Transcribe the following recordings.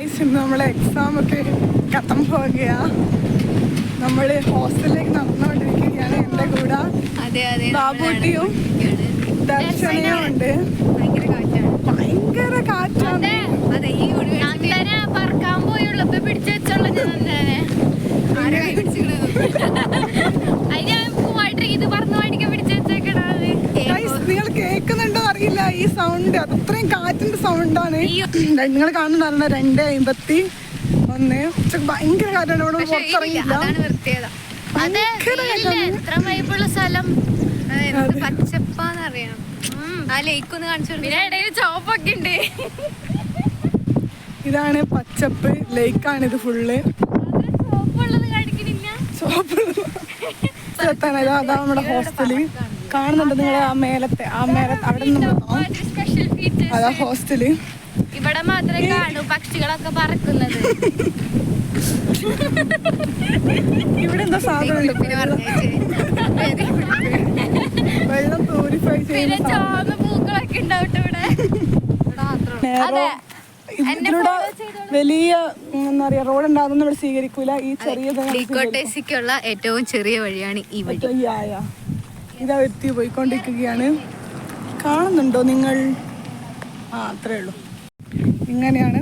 ഇന്ന് നമ്മളെ എക്സാം ഒക്കെ ഖത്തം പോകുകയാ. നമ്മള് ഹോസ്റ്റലിലേക്ക് നടന്നുകൊണ്ടിരിക്കുകയാണ്. എന്റെ കൂടെ ബാബൂട്ടിയും ദർശനയും ഉണ്ട്. ഭയങ്കര കാറ്റാണ്. പറക്കാൻ പോയുള്ളപ്പോ പിടിച്ചു വെച്ചോളൂ. ഇത് പറഞ്ഞു പഠിക്കാൻ പിടിച്ചു വെച്ചേക്കണത്. നിങ്ങൾ കേൾക്കുന്നുണ്ടോ അറിയില്ല, ഈ സൗണ്ട് അത്രയും കാറ്റിന്റെ സൗണ്ടാണ്. നിങ്ങൾ കാണുന്നുണ്ടായിരുന്ന 2:51 ഭയങ്കര കാറ്റാണ്. ഇവിടെ പുറത്തിറങ്ങിയില്ല. എത്ര വൈബുള്ള സ്ഥലം, പച്ചപ്പാന്നറിയാം. ആ ലേക്കൊന്ന് കാണിച്ചു. പിന്നെ ഇടയിൽ ചോപ്പൊക്കെ ഉണ്ട്. ഇതാണ് പച്ചപ്പ് ലേക്കാണ്. ഇത് ഫുള്ള് ചോപ്പുള്ളത് കാണിക്കുന്നില്ല. ചോപ്പുള്ളത് അതാ നമ്മുടെ ഹോസ്റ്റല്. കാണുന്നുണ്ട് നിങ്ങൾ ആ മേലത്തെ അവിടെ നിന്ന് അതാ ഹോസ്റ്റല്. ഇവിടെ മാത്രമേ കാണൂ പക്ഷികളൊക്കെ പറക്കുന്നത്. ഇവിടെ എന്താ സാധനം വെള്ളം പ്യൂരിഫൈ ചെയ്യുന്ന പൂക്കളൊക്കെ ഉണ്ടാവട്ടെ ഇവിടെ. ഇതിലൂടെ വലിയ എന്താ പറയാ റോഡ് ഉണ്ടാകുന്ന ഇവിടെ സ്വീകരിക്കൂല. ഈ ചെറിയ ഡിക്കോട്ടേസിക്കുള്ള ഏറ്റവും ചെറിയ വഴിയാണ് ഈ വഴി. ഇതാ എത്തി പോയിക്കൊണ്ടിരിക്കുകയാണ്. കാണുന്നുണ്ടോ നിങ്ങൾ? അത്രേ ഉള്ളൂ. ഇങ്ങനെയാണ്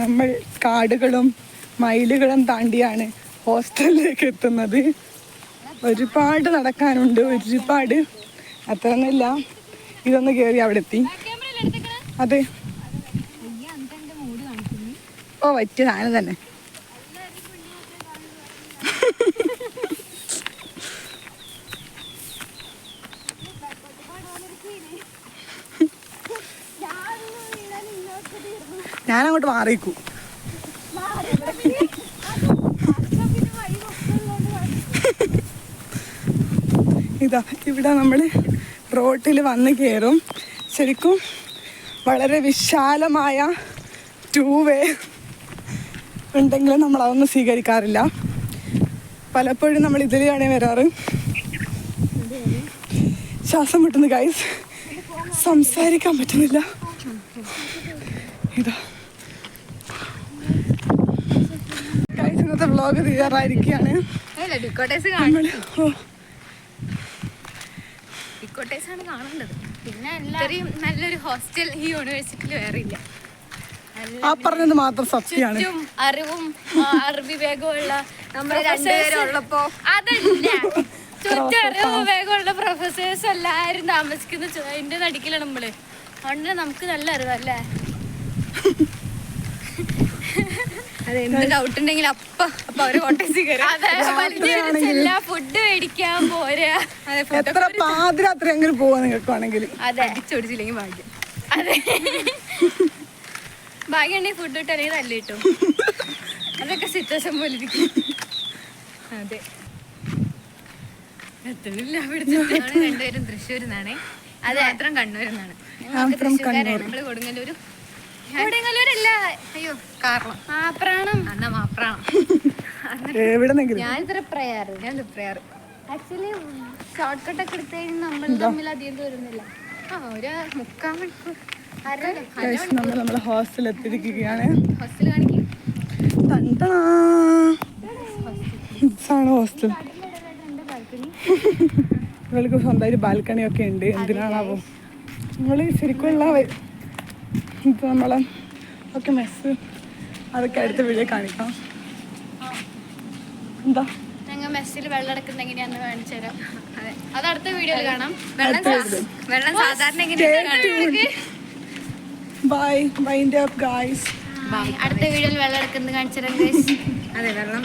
നമ്മൾ കാടുകളും മയിലുകളും താണ്ടിയാണ് ഹോസ്റ്റലിലേക്ക് എത്തുന്നത്. ഒരുപാട് നടക്കാനുണ്ട്, ഒരുപാട്. അത്രയൊന്നുമില്ല. ഇതൊന്ന് കയറി അവിടെ എത്തി. അതെ, ഓ പറ്റിയ സാധനം തന്നെ. ഞാനങ്ങോട്ട് മാറിക്കൂ. ഇതാ ഇവിടെ നമ്മൾ റോട്ടിൽ വന്ന് കയറും. ശരിക്കും വളരെ വിശാലമായ 2 വേ ഉണ്ടെങ്കിലും നമ്മൾ അതൊന്നും സ്വീകരിക്കാറില്ല. പലപ്പോഴും നമ്മൾ ഇതിലെയാണ് വരാറ്. ശ്വാസം മുട്ടുന്നു ഗൈസ്, സംസാരിക്കാൻ പറ്റുന്നില്ല. ഇതാ ഗൈസ്, ഇന്നത്തെ വ്ലോഗ് തീരാറായിരിക്കുകയാണ്. ഡിക്കോട്ടേസാണ് കാണേണ്ടത്. പിന്നെ എല്ലാവരും നല്ലൊരു ഹോസ്റ്റൽ ഈ യൂണിവേഴ്സിറ്റിയിൽ വേറെ ഇല്ല. ആ പറഞ്ഞത് മാത്രം സത്യമാണ്. അറിവും വിവേകമുള്ള നമ്മൾ രണ്ടുപേരുള്ളപ്പോ അതല്ല, ചുറ്ററിവ് വിവേകമുള്ള പ്രൊഫസേഴ്സ് എല്ലാരും താമസിക്കുന്ന അതിന്റെ നടുക്കിലാണ് നമ്മള്. അതുകൊണ്ട് നമുക്ക് നല്ല അറിവല്ലേ. അതെന്ത് ഡൗട്ട് ഉണ്ടെങ്കിൽ അപ്പൊ അവര് കോട്ടേഴ്സിൽ ഫുഡ് മേടിക്കാൻ പോരാ. എത്ര പാതിരാത്രി എങ്കിലും പോവാ നിങ്ങൾക്ക് വേണമെങ്കിൽ. അതെ, അടിച്ചോടിച്ചില്ലെങ്കിൽ ഭാഗ്യം. അതെ, ഭാഗ്യം ഉണ്ടെങ്കിൽ ഫുഡ് കിട്ടും, അല്ലെങ്കിൽ തല്ല് കിട്ടും. അതൊക്കെ സിറ്റുവേഷൻ പോലെ ഇരിക്കും. അതെ, എത്തണില്ല. രണ്ടുപേരും തൃശ്ശൂരിൽ നിന്നാണ്. അത് മാത്രം കണ്ണൂരിൽ നിന്നാണ്. നമ്മള് കൊടുങ്ങല്ലൂരല്ല, അയ്യോ കാരണം മാപ്രാണം. എന്നാ മാപ്രാണം. ഞാൻ പ്രയാറ് ആക്ച്വലി ഷോർട്ട് കട്ട് ഒക്കെ എടുത്ത് കഴിഞ്ഞാൽ നമ്മൾ തമ്മിൽ അധികം ദൂരമൊന്നുമില്ല. ഒരു 3/4 മണിക്കൂർ. നമ്മള് ഹോസ്റ്റലിൽ എത്തിയിരിക്കുകയാണ്. ഹോസ്റ്റൽ കാണിക്കും. ഹോസ്റ്റൽ ഇവൾക്ക് സ്വന്തമായിട്ട് ബാൽക്കണി ഒക്കെ ഉണ്ട്. എന്തിനാണാവോ നമ്മള് ശരിക്കുള്ള ഇപ്പൊ നമ്മളെ ഒക്കെ മെസ്സ് അതൊക്കെ അടുത്ത വീഡിയോ കാണിക്കാം. എന്താ ഞങ്ങൾ മെസ്സിൽ വെള്ളം എടുക്കുന്ന എങ്ങനെയാന്ന് കാണിച്ചു തരാം. അത് അടുത്ത വീഡിയോയിൽ കാണാം. വെള്ളം സാധാരണ ബൈ വൈൻഡ് അപ്പ് ഗൈസ്. അടുത്ത വീഡിയോയിൽ വെള്ളം എടുക്കുന്നത് കാണിച്ചു തരാം ഗൈസ്. അതെ, വെള്ളം